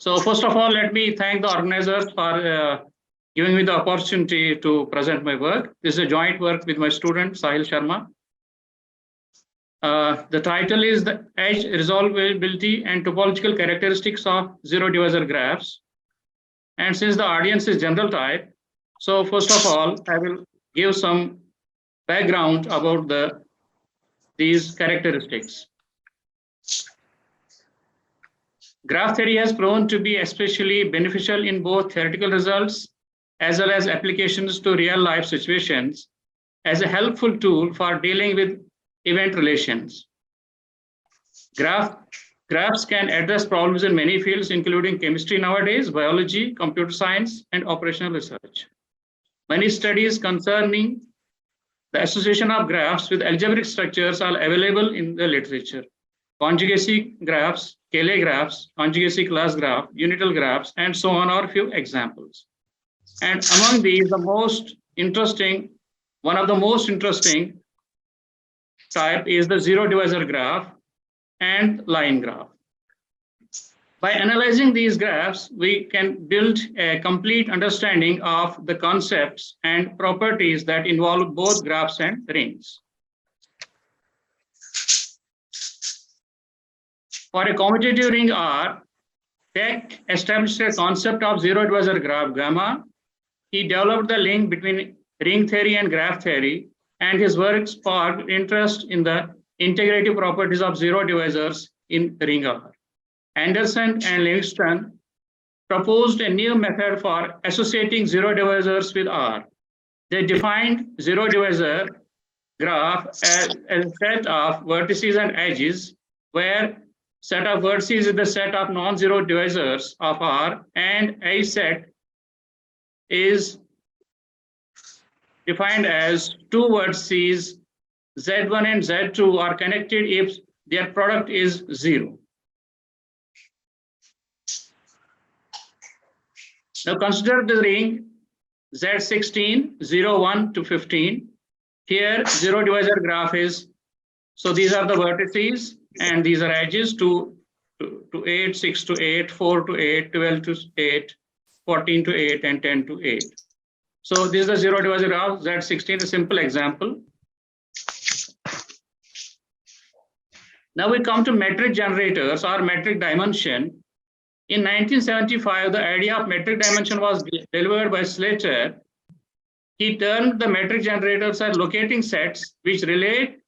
So first of all, let me thank the organizers for giving me the opportunity to present my work. This is a joint work with my student, Sahil Sharma. The title is the edge resolvability and topological characteristics of zero divisor graphs. And since the audience is general type, so first of all, I will give some background about these characteristics. Graph theory has proven to be especially beneficial in both theoretical results as well as applications to real life situations as a helpful tool for dealing with event relations. Graphs can address problems in many fields, including chemistry nowadays, biology, computer science, and operational research. Many studies concerning the association of graphs with algebraic structures are available in the literature. Conjugacy graphs, Cayley graphs, conjugacy class graph, unital graphs, and so on are a few examples. And among these, one of the most interesting type is the zero divisor graph and line graph. By analyzing these graphs, we can build a complete understanding of the concepts and properties that involve both graphs and rings. For a commutative ring R, Peck established a concept of zero divisor graph gamma. He developed the link between ring theory and graph theory, and his work sparked interest in the integrative properties of zero divisors in ring R. Anderson and Livingston proposed a new method for associating zero divisors with R. They defined zero divisor graph as a set of vertices and edges, where set of vertices is the set of non-zero divisors of R, and a set is defined as two vertices Z1 and Z2 are connected if their product is 0. Now consider the ring Z16, 0, 1 to 15. Here, zero divisor graph is, so these are the vertices and these are edges 2 to 8, 6 to 8, 4 to 8, 12 to 8, 14 to 8, and 10 to 8. So this is the zero divisor graph, Z16, a simple example. Now we come to metric generators or metric dimension. In 1975, the idea of metric dimension was delivered by Slater. He termed the metric generators as locating sets which relate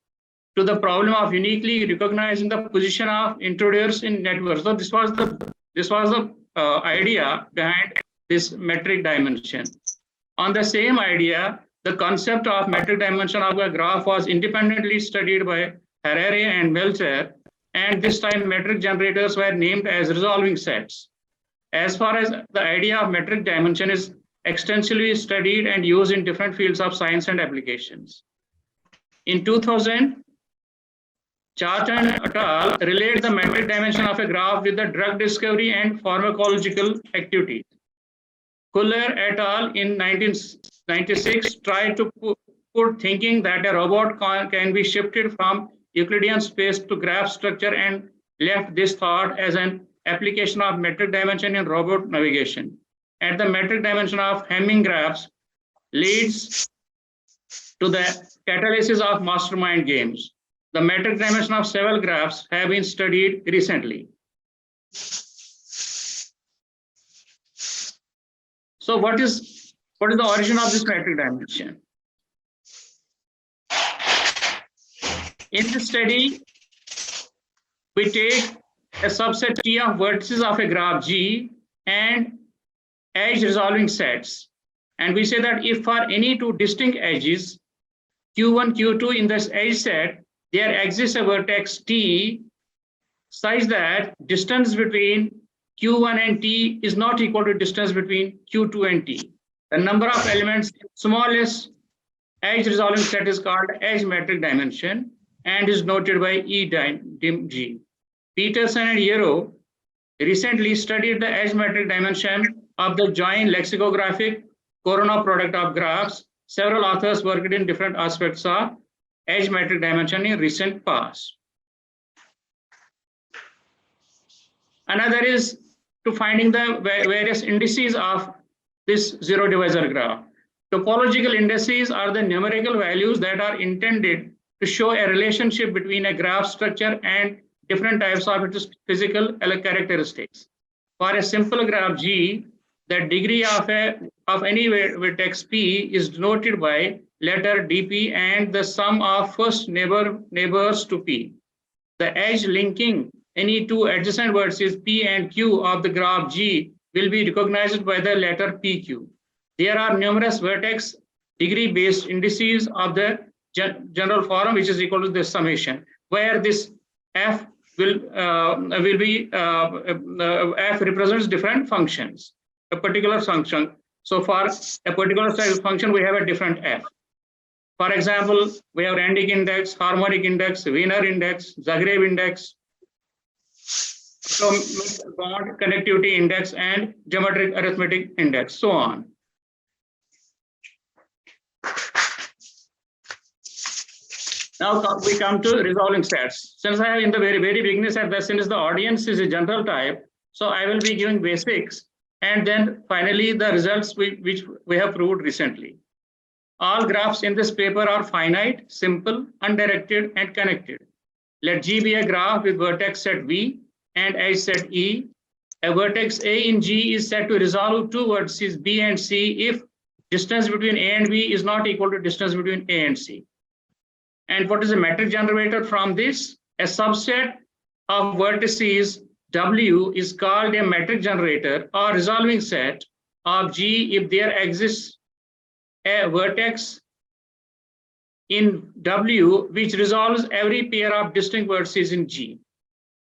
to the problem of uniquely recognizing the position of intruders in networks. So this was the idea behind this metric dimension. On the same idea, the concept of metric dimension of a graph was independently studied by Harari and Meltzer, and this time metric generators were named as resolving sets. As far as the idea of metric dimension is extensively studied and used in different fields of science and applications. In 2000, Chartan et al. Relate the metric dimension of a graph with the drug discovery and pharmacological activities. Kuller et al. In 1996 tried to put thinking that a robot can be shifted from Euclidean space to graph structure and left this thought as an application of metric dimension in robot navigation. And the metric dimension of Hamming graphs leads to the catalysis of mastermind games. The metric dimension of several graphs have been studied recently. So what is the origin of this metric dimension? In this study, we take a subset T of vertices of a graph G and edge resolving sets. And we say that if for any two distinct edges, Q1, Q2 in this edge set, there exists a vertex T such that distance between Q1 and T is not equal to distance between Q2 and T. The number of elements in smallest edge resolving set is called edge metric dimension and is noted by E_dim_G. Peterson and Yarrow recently studied the edge metric dimension of the joint lexicographic corona product of graphs. Several authors worked in different aspects of edge metric dimension in recent past. Another is to finding the various indices of this zero divisor graph. Topological indices are the numerical values that are intended to show a relationship between a graph structure and different types of its physical characteristics. For a simple graph G, the degree of any vertex P is denoted by letter dP and the sum of first neighbors to P. The edge linking any two adjacent vertices P and Q of the graph G will be recognized by the letter PQ. There are numerous vertex degree-based indices of the general form, which is equal to the summation, where this F will be F represents different functions, a particular function. So for a particular size function, we have a different F. For example, we have Randic index, harmonic index, Wiener index, Zagreb index, bond connectivity index, and geometric arithmetic index, so on. Now we come to resolving sets. Since I have in the very beginning said that since the audience is a general type, so I will be giving basics and then finally the results which we have proved recently. All graphs in this paper are finite, simple, undirected, and connected. Let G be a graph with vertex set V and edge set E. A vertex A in G is said to resolve two vertices B and C if distance between A and B is not equal to distance between A and C. And what is a metric generator from this? A subset of vertices W is called a metric generator or resolving set of G if there exists a vertex in W which resolves every pair of distinct vertices in G.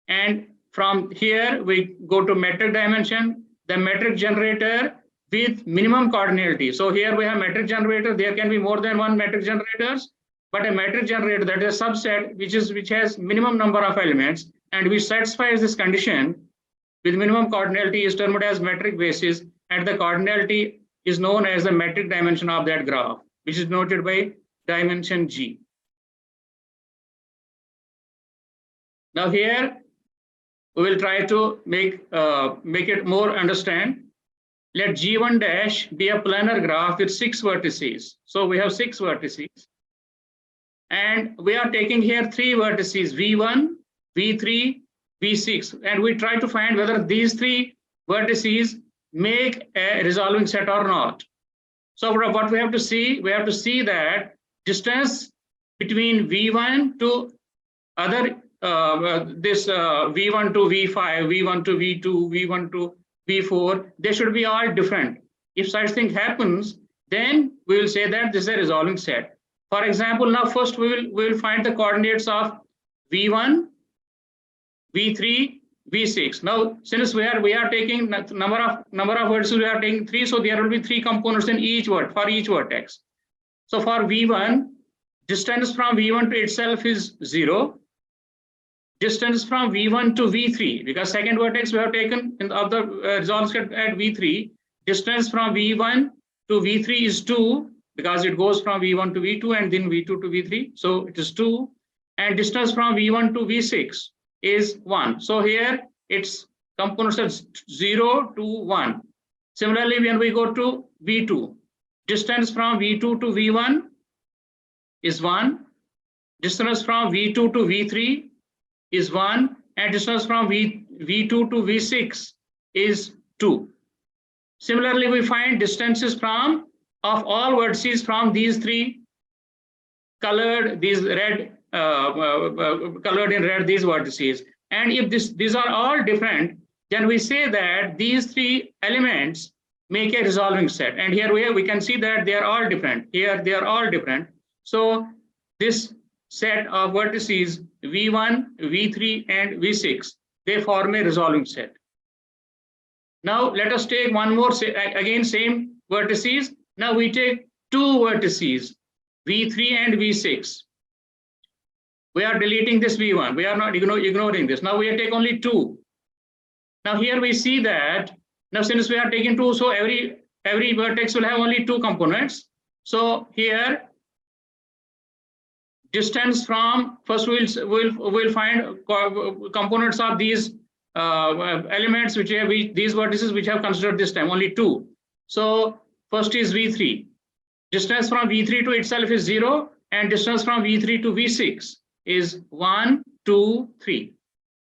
And from here we go to metric dimension, the metric generator with minimum cardinality. So here we have metric generator, there can be more than one metric generators, but a metric generator, that is a subset which has minimum number of elements and which satisfies this condition with minimum cardinality is termed as metric basis, and the cardinality is known as the metric dimension of that graph, which is denoted by dimension G. Now here we will try to make it more understand. Let G1 dash be a planar graph with 6 vertices. So we have 6 vertices. And we are taking here 3 vertices, V1, V3, V6. And we try to find whether these 3 vertices make a resolving set or not. So what we have to see that distance between V1 to other, V1 to V5, V1 to V2, V1 to V4, they should be all different. If such thing happens, then we will say that this is a resolving set. For example, now first we will find the coordinates of V1, V3, V6. Now, since we are taking number of vertices, we are taking 3, so there will be 3 components in each for each vertex. So for V1, distance from V1 to itself is 0. Distance from V1 to V3, because second vertex we have taken of the resolved set at V3. Distance from V1 to V3 is 2, because it goes from V1 to V2 and then V2 to V3. So it is 2. And distance from V1 to V6 is 1. So here its components are 0 to 1. Similarly, when we go to V2, distance from V2 to V1 is 1. Distance from V2 to V3 is 1. And distance from V2 to V6 is 2. Similarly, we find distances of all vertices from these 3 colored, these red, colored in red, these vertices. And if these are all different, then we say that these 3 elements make a resolving set. And here we can see that they are all different. Here they are all different. So this set of vertices V1, V3, and V6, they form a resolving set. Now let us take one more, again same vertices. Now we take 2 vertices, V3 and V6. We are deleting this V1. We are not ignoring this. Now we take only 2. Now here we see that, now since we are taking 2, so every vertex will have only 2 components. So here, distance from, first we'll find components of these elements which have these vertices which have considered this time, only 2. So first is V3. Distance from V3 to itself is 0, and distance from V3 to V6 is 1, 2, 3.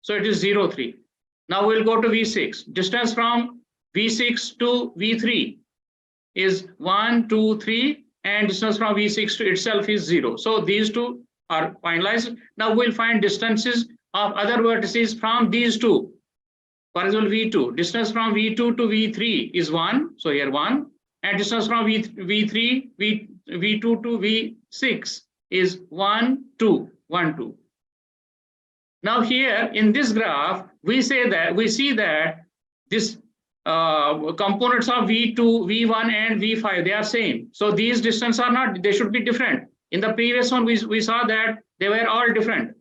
So it is 0, 3. Now we'll go to V6. Distance from V6 to V3 is 1, 2, 3, and distance from V6 to itself is 0. So these two are finalized. Now we'll find distances of other vertices from these two. For example, V2, distance from V2 to V3 is 1. So here 1. And distance from V3, V2 to V6 is 1, 2, 1, 2. Now here in this graph, we see that this components of V2, V1, and V5, they are same. So these distances are not, they should be different. In the previous one, we saw that they were all different.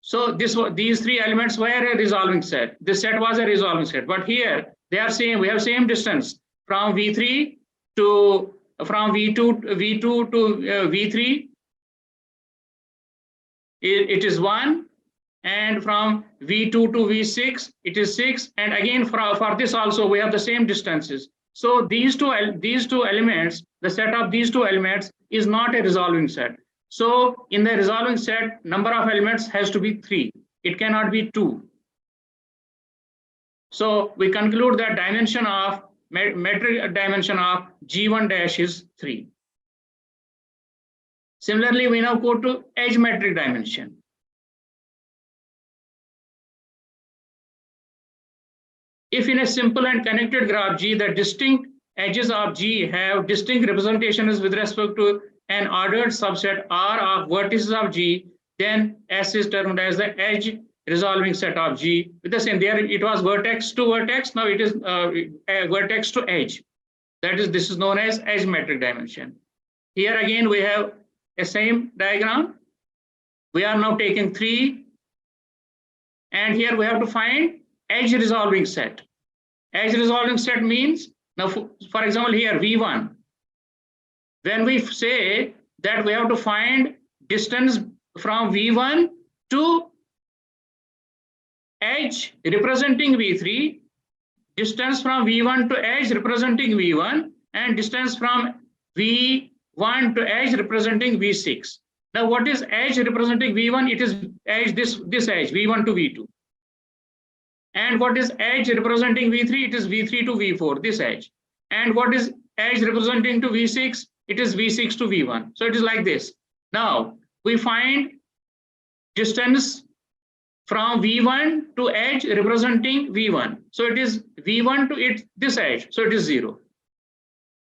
So these three elements were a resolving set. This set was a resolving set. But here they are same. We have same distance from V3 to V2 to V3. It is 1, and from V2 to V6 it is 6, and again for this also we have the same distances. So these two elements, the set of these two elements is not a resolving set. So in the resolving set, number of elements has to be 3. It cannot be 2. So we conclude that dimension of metric dimension of G1 dash is 3. Similarly, we now go to edge metric dimension. If in a simple and connected graph G, the distinct edges of G have distinct representations with respect to an ordered subset R of vertices of G, then S is termed as the edge resolving set of G. With the same, there it was vertex to vertex, now it is vertex to edge. That is, this is known as edge metric dimension. Here again we have a same diagram. We are now taking 3, and here we have to find edge resolving set. Edge resolving set means, now for example here V1, when we say that we have to find distance from V1 to edge representing V3, distance from V1 to edge representing V1, and distance from V1 to edge representing V6. Now what is edge representing V1? It is edge, this edge, V1 to V2. And what is edge representing V3? It is V3 to V4, this edge. And what is edge representing to V6? It is V6 to V1. So it is like this. Now we find distance from V1 to edge representing V1. So it is V1 to this edge. So it is 0.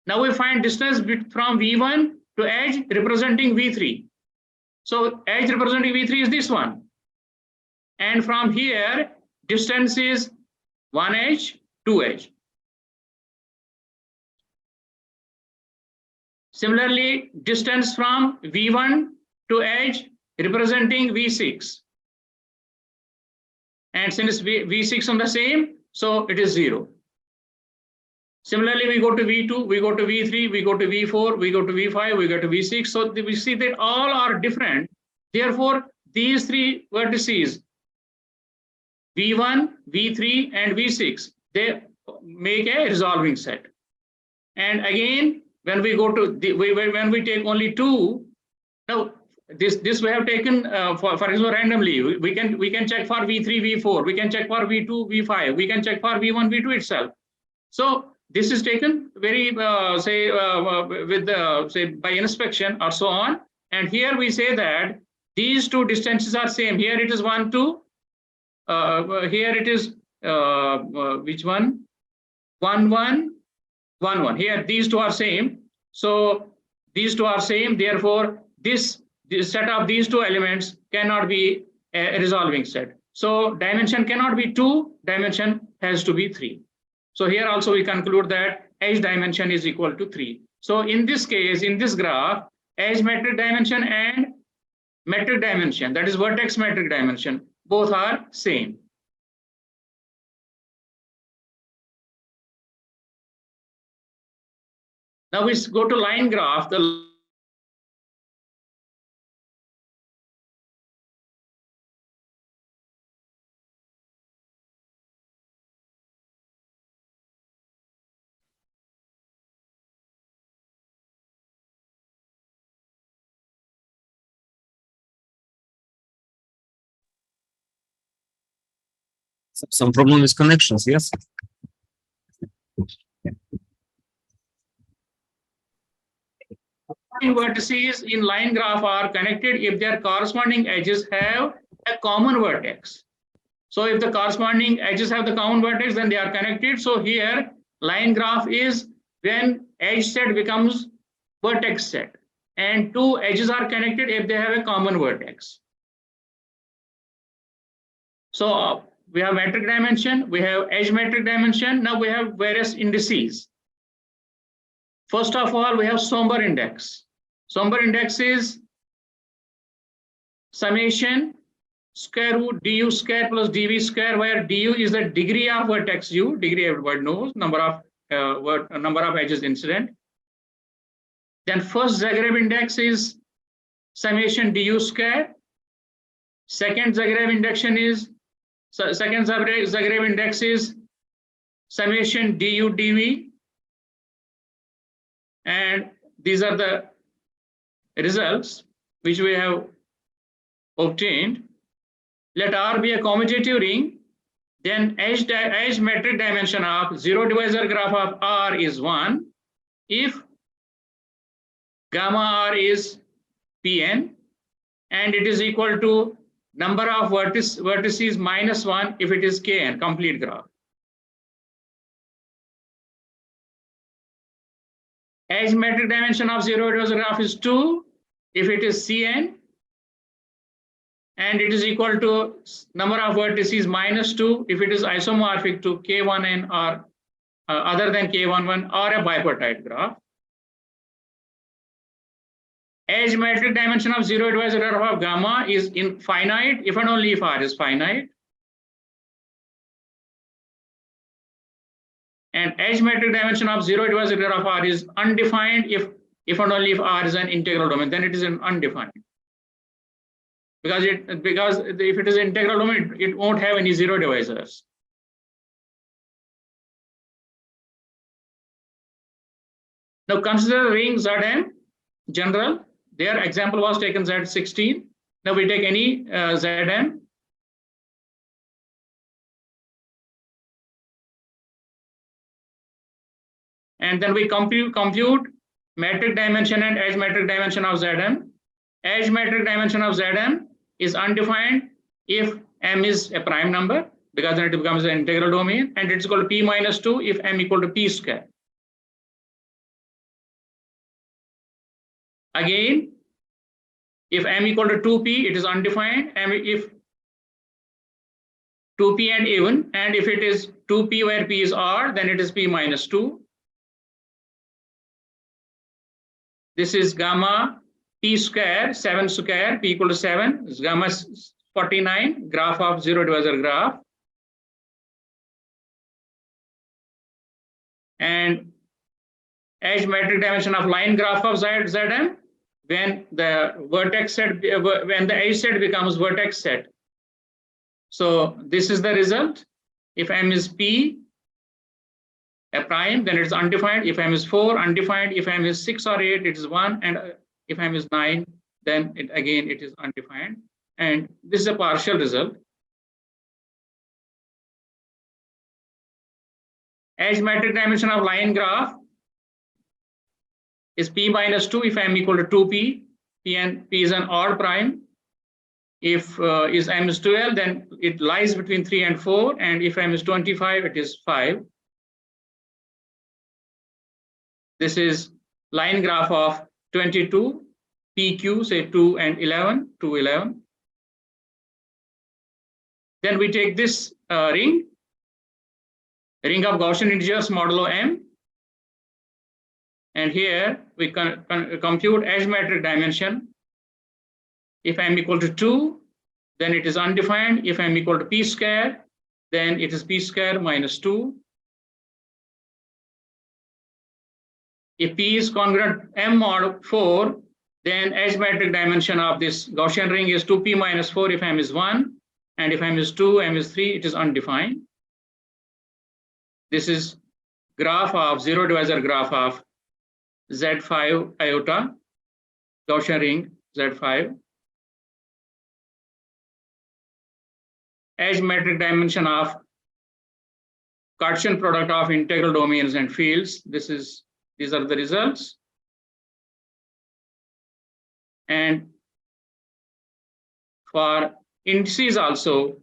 Now we find distance from V1 to edge representing V3. So edge representing V3 is this one. And from here, distance is 1 edge, 2 edge. Similarly, distance from V1 to edge representing V6. And since V6 on the same, so it is 0. Similarly, we go to V2, we go to V3, we go to V4, we go to V5, we go to V6. So we see that all are different. Therefore, these three vertices, V1, V3, and V6, they make a resolving set. And again, when we go to when we take only 2, now this we have taken for example randomly. We can check for V3, V4. We can check for V2, V5. We can check for V1, V2 itself. So this is taken very say by inspection or so on. And here we say that these two distances are same. Here it is 1, 2. Here it is which one? 1, 1, 1, 1. Here these two are same. So these two are same. Therefore, this set of these two elements cannot be a resolving set. So dimension cannot be 2. Dimension has to be 3. So here also we conclude that edge dimension is equal to 3. So in this case, in this graph, edge metric dimension and metric dimension, that is vertex metric dimension, both are same. Now we go to line graph. The Some problem with connections, yes? Vertices in line graph are connected if their corresponding edges have a common vertex. So if the corresponding edges have the common vertex, then they are connected. So here line graph is when edge set becomes vertex set, and two edges are connected if they have a common vertex. So we have metric dimension, we have edge metric dimension. Now we have various indices. First of all, we have somber index. Somber index is summation square root du square plus dv square, where du is the degree of vertex u, degree everybody knows, number of edges incident. Then first Zagreb index is summation du square. Second Zagreb index is summation du dv, and these are the results which we have obtained. Let R be a commutative ring, then edge metric dimension of zero divisor graph of R is 1 if gamma R is Pn, and it is equal to number of vertices minus 1 if it is Kn, complete graph. Edge metric dimension of zero divisor graph is 2 if it is Cn, and it is equal to number of vertices minus 2 if it is isomorphic to K1n or other than K11 or a bipartite graph. Edge metric dimension of zero divisor graph of gamma is infinite if and only if R is finite. And edge metric dimension of zero divisor graph of R is undefined if and only if R is an integral domain, then it is an undefined. Because if it is integral domain, it won't have any zero divisors. Now consider ring Zm general. Their example was taken Z16. Now we take any Zm. And then we compute metric dimension and edge metric dimension of Zm. Edge metric dimension of Zm is undefined if M is a prime number, because then it becomes an integral domain, and it's equal to P minus 2 if M equal to P square. Again, if M equal to 2P, it is undefined. If 2P and even, and if it is 2P where P is R, then it is P minus 2. This is gamma P square, 7 square, P equal to 7, is gamma 49, graph of zero divisor graph. And edge metric dimension of line graph of Zm, when the vertex set, when the edge set becomes vertex set. So this is the result. If M is P, a prime, then it's undefined. If M is 4, undefined. If M is 6 or 8, it is 1. And if M is 9, then it is undefined. And this is a partial result. Edge metric dimension of line graph is P minus 2 if M equal to 2P. P is an odd prime. If M is 12, then it lies between 3 and 4. And if M is 25, it is 5. This is line graph of 22, PQ, say 2 and 11, 2, 11. Then we take this ring of Gaussian integers modulo M. And here we compute edge metric dimension. If M equal to 2, then it is undefined. If M equal to P square, then it is P square minus 2. If P is congruent M mod 4, then edge metric dimension of this Gaussian ring is 2P minus 4 if M is 1. And if M is 2, M is 3, it is undefined. This is graph of zero divisor graph of Z5 iota, Gaussian ring Z5. Edge metric dimension of Cartesian product of integral domains and fields. These are the results. And for indices also,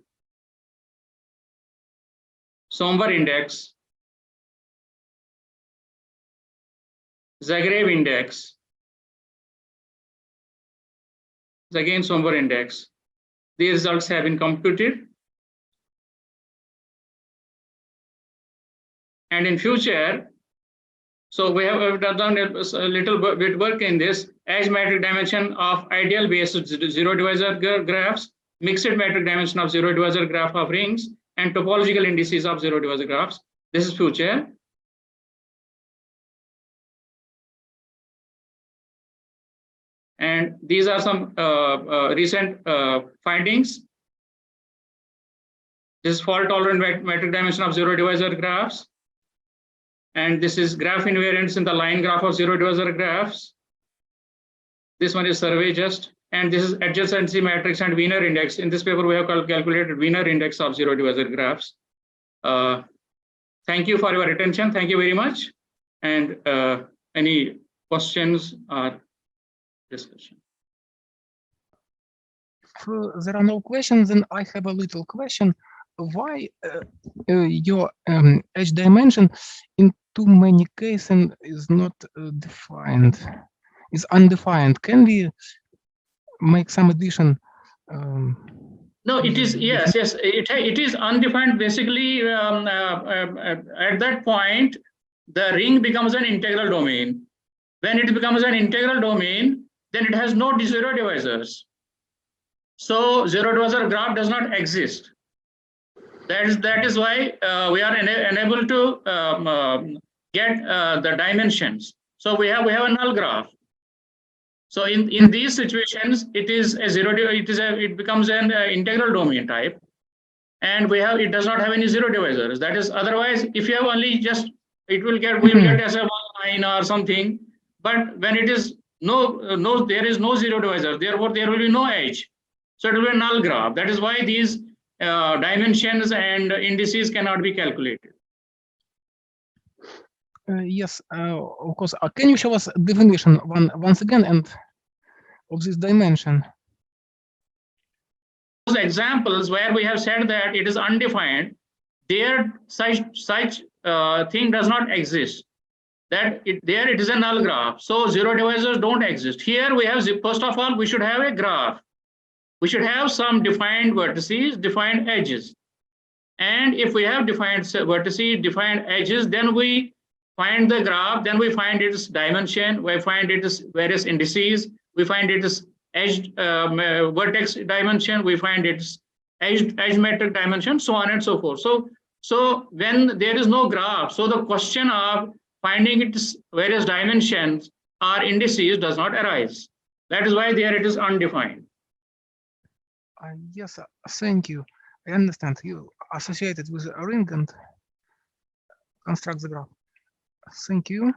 Somber index, Zagreb index, again Somber index. The results have been computed. And in future, so we have done a little bit work in this edge metric dimension of ideal based zero divisor graphs, mixed metric dimension of zero divisor graph of rings, and topological indices of zero divisor graphs. This is future. And these are some recent findings. This is fault tolerant metric dimension of zero divisor graphs. And this is graph invariance in the line graph of zero divisor graphs. This one is survey just. And this is adjacency matrix and Wiener index. In this paper, we have calculated Wiener index of zero divisor graphs. Thank you for your attention. Thank you very much. And any questions or discussion? If there are no questions, then I have a little question. Why your edge dimension in too many cases is not defined, is undefined? Can we make some addition? No, it is, yes, it is undefined. Basically, at that point, the ring becomes an integral domain. When it becomes an integral domain, then it has no zero divisors. So zero divisor graph does not exist. That is why we are unable to get the dimensions. So we have a null graph. So in these situations, it is a zero. It becomes an integral domain type, and it does not have any zero divisors. That is, otherwise, if you have only just, we will get as a one line or something. But when it is there is no zero divisor. Therefore, there will be no edge. So it will be a null graph. That is why these dimensions and indices cannot be calculated. Yes, of course. Can you show us definition once again and of this dimension? Those examples where we have said that it is undefined, there such thing does not exist. There it is a null graph. So zero divisors don't exist. Here we have, first of all, we should have a graph. We should have some defined vertices, defined edges. And if we have defined vertices, defined edges, then we find the graph, then we find its dimension, we find its various indices, we find its edge vertex dimension, we find its edge metric dimension, so on and so forth. So when there is no graph, so the question of finding its various dimensions or indices does not arise. That is why there it is undefined. Yes, thank you. I understand. You associate it with a ring and construct the graph. Thank you.